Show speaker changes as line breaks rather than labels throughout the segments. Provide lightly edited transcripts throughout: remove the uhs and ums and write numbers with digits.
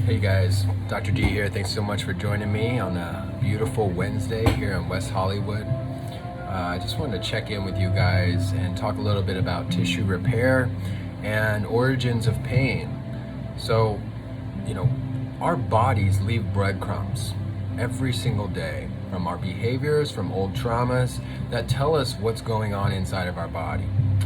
Hey guys, Dr. D here. Thanks so much for joining me on a beautiful Wednesday here in West Hollywood. I just wanted to check in with you guys and talk a little bit about tissue repair and origins of pain. So, our bodies leave breadcrumbs every single day from our behaviors, from old traumas that tell us what's going on inside of our body.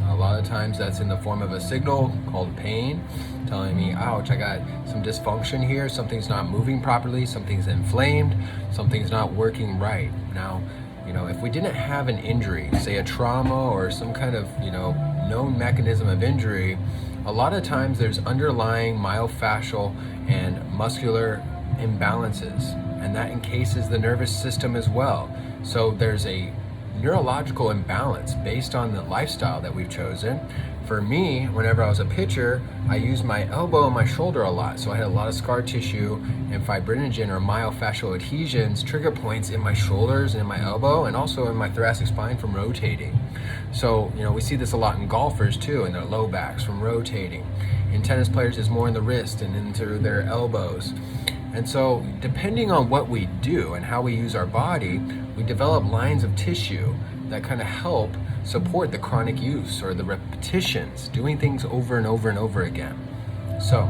A lot of times that's in the form of a signal called pain, telling me, ouch, I got some dysfunction here, something's not moving properly, something's inflamed, something's not working right. Now, if we didn't have an injury, say a trauma or some kind of, known mechanism of injury, a lot of times there's underlying myofascial and muscular imbalances, and that encases the nervous system as well. So there's a neurological imbalance based on the lifestyle that we've chosen. For me, whenever I was a pitcher, I used my elbow and my shoulder a lot. So I had a lot of scar tissue and fibrinogen or myofascial adhesions, trigger points in my shoulders and in my elbow, and also in my thoracic spine from rotating. So, we see this a lot in golfers too, in their low backs from rotating. In tennis players, it's more in the wrist and into their elbows. And so, depending on what we do and how we use our body, we develop lines of tissue that kind of help support the chronic use or the repetitions, doing things over and over and over again. So,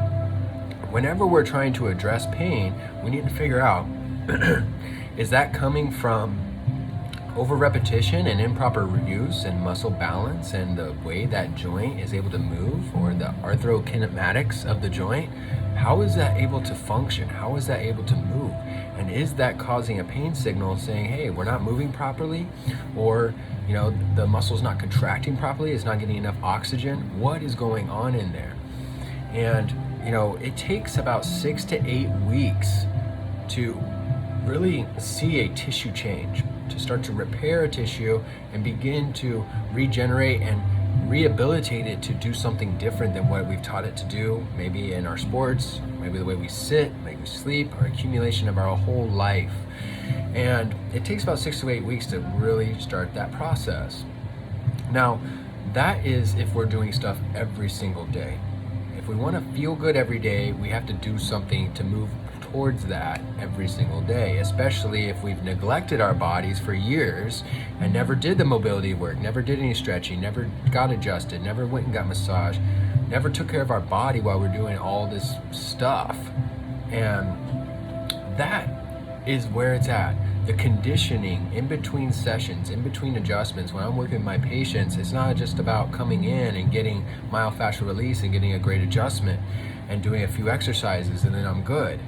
whenever we're trying to address pain, we need to figure out, is that coming from over repetition and improper use and muscle balance and the way that joint is able to move, or the arthrokinematics of the joint? How is that able to function? How is that able to move? And is that causing a pain signal saying, hey, we're not moving properly? Or, the muscle's not contracting properly, it's not getting enough oxygen? What is going on in there? And, it takes about 6 to 8 weeks to really see a tissue change, to start to repair a tissue and begin to regenerate and rehabilitate it to do something different than what we've taught it to do, maybe in our sports, maybe the way we sit, maybe we sleep, or accumulation of our whole life. And it takes about 6 to 8 weeks to really start that process. Now, that is if we're doing stuff every single day. If we want to feel good every day, we have to do something to move towards that every single day, especially if we've neglected our bodies for years and never did the mobility work, never did any stretching, never got adjusted, never went and got massage, never took care of our body while we're doing all this stuff. And that is where it's at. The conditioning in between sessions, in between adjustments, when I'm working with my patients, it's not just about coming in and getting myofascial release and getting a great adjustment and doing a few exercises and then I'm good.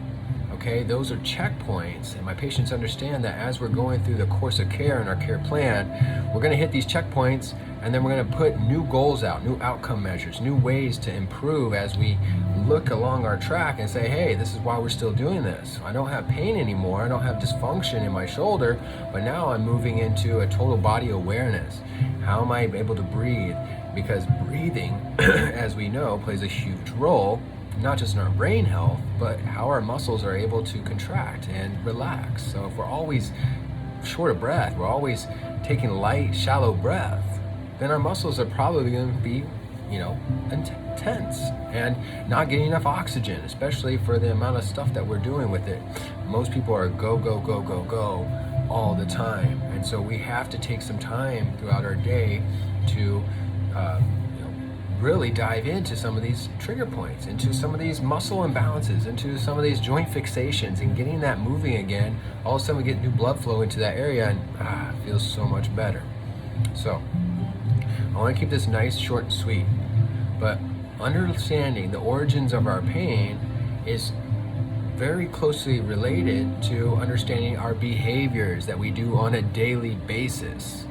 Okay, those are checkpoints, and my patients understand that as we're going through the course of care and our care plan, we're going to hit these checkpoints, and then we're going to put new goals out, new outcome measures, new ways to improve as we look along our track and say, hey, this is why we're still doing this. I don't have pain anymore, I don't have dysfunction in my shoulder, but now I'm moving into a total body awareness. How am I able to breathe? Because breathing, as we know, plays a huge role not just in our brain health, but how our muscles are able to contract and relax. So if we're always short of breath, we're always taking light, shallow breath, then our muscles are probably going to be, intense and not getting enough oxygen, especially for the amount of stuff that we're doing with it. Most people are go, go, go, go, go all the time. And so we have to take some time throughout our day to really dive into some of these trigger points, into some of these muscle imbalances, into some of these joint fixations, and getting that moving again. All of a sudden we get new blood flow into that area and it feels so much better. So I want to keep this nice, short, and sweet, but understanding the origins of our pain is very closely related to understanding our behaviors that we do on a daily basis.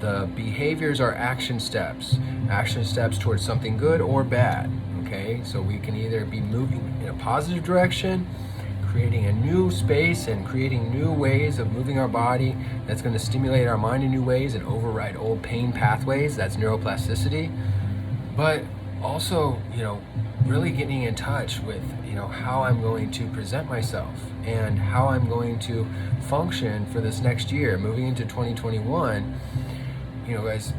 The behaviors are action steps towards something good or bad, okay? So we can either be moving in a positive direction, creating a new space and creating new ways of moving our body that's going to stimulate our mind in new ways and override old pain pathways. That's neuroplasticity. But also, really getting in touch with, how I'm going to present myself and how I'm going to function for this next year, moving into 2021. Guys,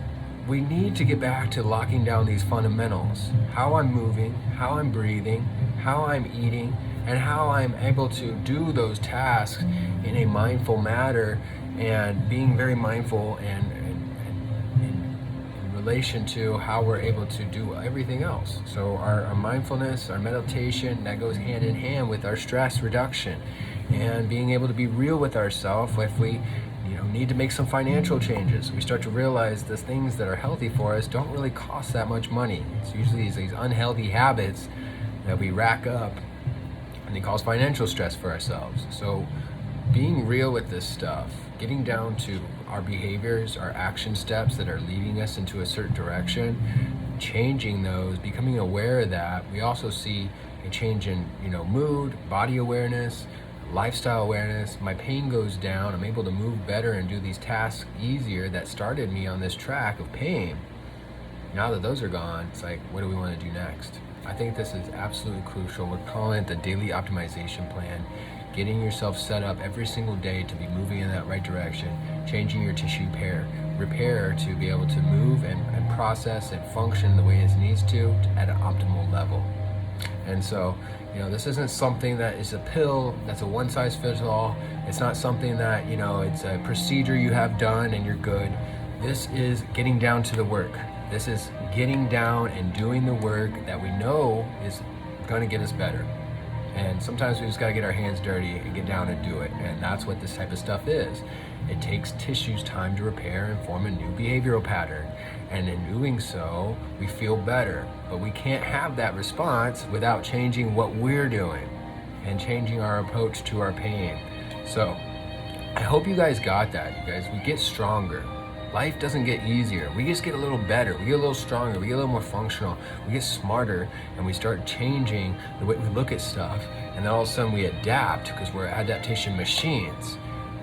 we need to get back to locking down these fundamentals. How I'm moving, how I'm breathing, how I'm eating, and how I'm able to do those tasks in a mindful manner, and being very mindful and in relation to how we're able to do everything else. So our mindfulness, our meditation, that goes hand in hand with our stress reduction and being able to be real with ourselves. If we need to make some financial changes, we start to realize the things that are healthy for us don't really cost that much money. It's usually these unhealthy habits that we rack up, and they cause financial stress for ourselves. So being real with this stuff, getting down to our behaviors, our action steps that are leading us into a certain direction, changing those, becoming aware of that. We also see a change in mood, body awareness, lifestyle awareness. My pain goes down. I'm able to move better and do these tasks easier that started me on this track of pain. Now that those are gone, it's like, what do we want to do next? I think this is absolutely crucial. We're calling it the daily optimization plan. Getting yourself set up every single day to be moving in that right direction, changing your tissue repair to be able to move and process and function the way it needs to at an optimal level. And so, this isn't something that is a pill that's a one-size-fits-all. It's not something that, it's a procedure you have done and you're good. This is getting down to the work. This is getting down and doing the work that we know is going to get us better. And sometimes we just got to get our hands dirty and get down and do it. And that's what this type of stuff is. It takes tissues time to repair and form a new behavioral pattern. And in doing so, we feel better. But we can't have that response without changing what we're doing and changing our approach to our pain. So I hope you guys got that. You guys, we get stronger. Life doesn't get easier. We just get a little better. We get a little stronger. We get a little more functional. We get smarter, and we start changing the way we look at stuff. And then all of a sudden we adapt because we're adaptation machines.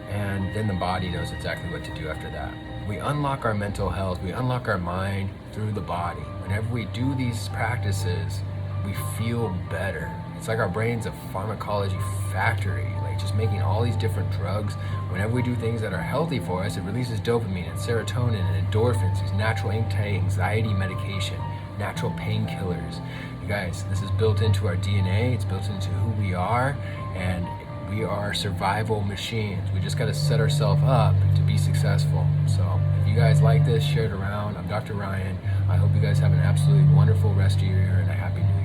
And then the body knows exactly what to do after that. We unlock our mental health. We unlock our mind through the body. Whenever we do these practices, we feel better. It's like our brain's a pharmacology factory, like just making all these different drugs. Whenever we do things that are healthy for us, it releases dopamine and serotonin and endorphins, these natural anti-anxiety medication, natural painkillers. You guys, this is built into our DNA, it's built into who we are, and we are survival machines. We just got to set ourselves up to be successful. So if you guys like this, share it around. I'm Dr. Ryan. I hope you guys have an absolutely wonderful rest of your year and a happy new year.